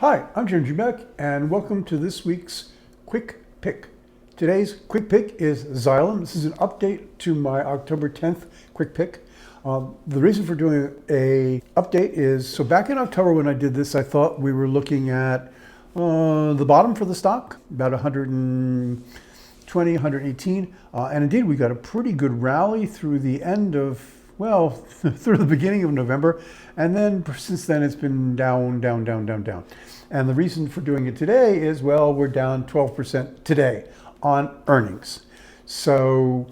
Hi, I'm Jim Jubak, and welcome to this week's Quick Pick. Today's Quick Pick is Xylem. This is an update to my October 10th Quick Pick. The reason for doing a update is, so back in October when I did this, I thought we were looking at the bottom for the stock, about 120, 118. And indeed, we got a pretty good rally through the end of, well, through the beginning of November. And then since then, it's been down, down, down, down, down. And the reason for doing it today is, well, we're down 12% today on earnings. So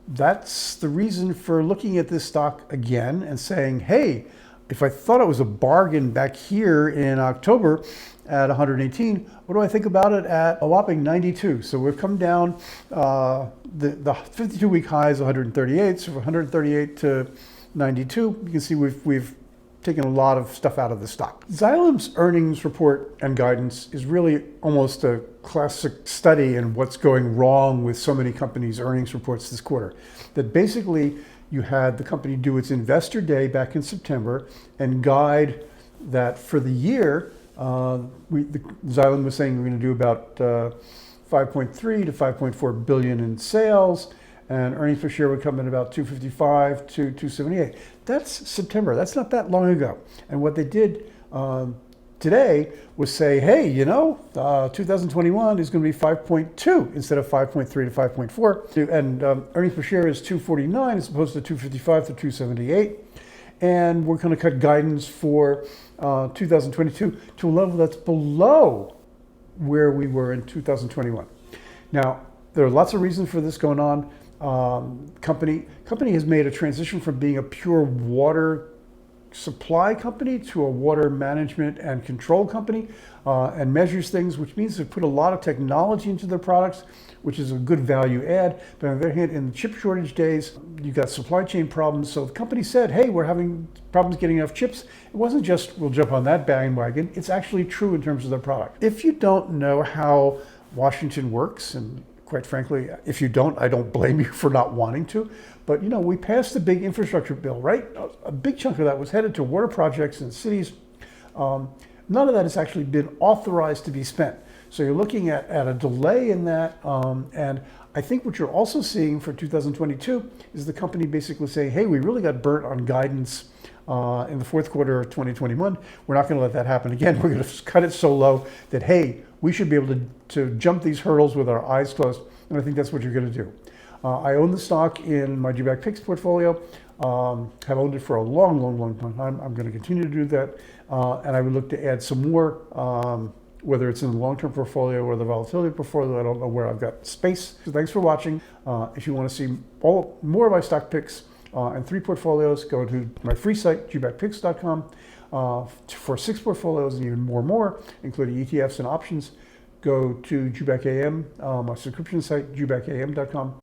that's the reason for looking at this stock again and saying, hey, if I thought it was a bargain back here in October at 118, what do I think about it at a whopping 92? So we've come down, the 52-week high is 138, so from 138 to 92, you can see we've taken a lot of stuff out of the stock. Xylem's earnings report and guidance is really almost a classic study in what's going wrong with so many companies' earnings reports this quarter. That basically you had the company do its investor day back in September and guide that for the year, Xylem was saying we're going to do about 5.3 to 5.4 billion in sales, and earnings per share would come in about 255 to 278. That's September. That's not that long ago. And what they did today was say, hey, 2021 is going to be 5.2 instead of 5.3 to 5.4. And earnings per share is 249 as opposed to 255 to 278. And we're going to cut guidance for 2022 to a level that's below where we were in 2021. Now, there are lots of reasons for this going on. Company has made a transition from being a pure water supply company to a water management and control company, and measures things, which means they put a lot of technology into their products, which is a good value add. But on the other hand, in the chip shortage days, you got supply chain problems. So the company said, hey, we're having problems getting enough chips. It wasn't just, we'll jump on that bandwagon. It's actually true in terms of their product. If you don't know how Washington works, and quite frankly, if you don't, I don't blame you for not wanting to. But we passed the big infrastructure bill, right? A big chunk of that was headed to water projects in cities. None of that has actually been authorized to be spent. So you're looking at a delay in that. And I think what you're also seeing for 2022 is the company basically saying, hey, we really got burnt on guidance in the fourth quarter of 2021. We're not going to let that happen again. We're going to cut it so low that, hey, we should be able to jump these hurdles with our eyes closed. And I think that's what you're going to do. I own the stock in my Jubak Picks Portfolio. Have owned it for a long, long, long time. I'm going to continue to do that. And I would look to add some more, whether it's in the long-term portfolio or the volatility portfolio. I don't know where I've got space. So thanks for watching. If you want to see more of my stock picks and 3 portfolios, go to my free site, jubakpicks.com. For 6 portfolios and even more, including ETFs and options, go to Jubak AM, my subscription site, jubakam.com.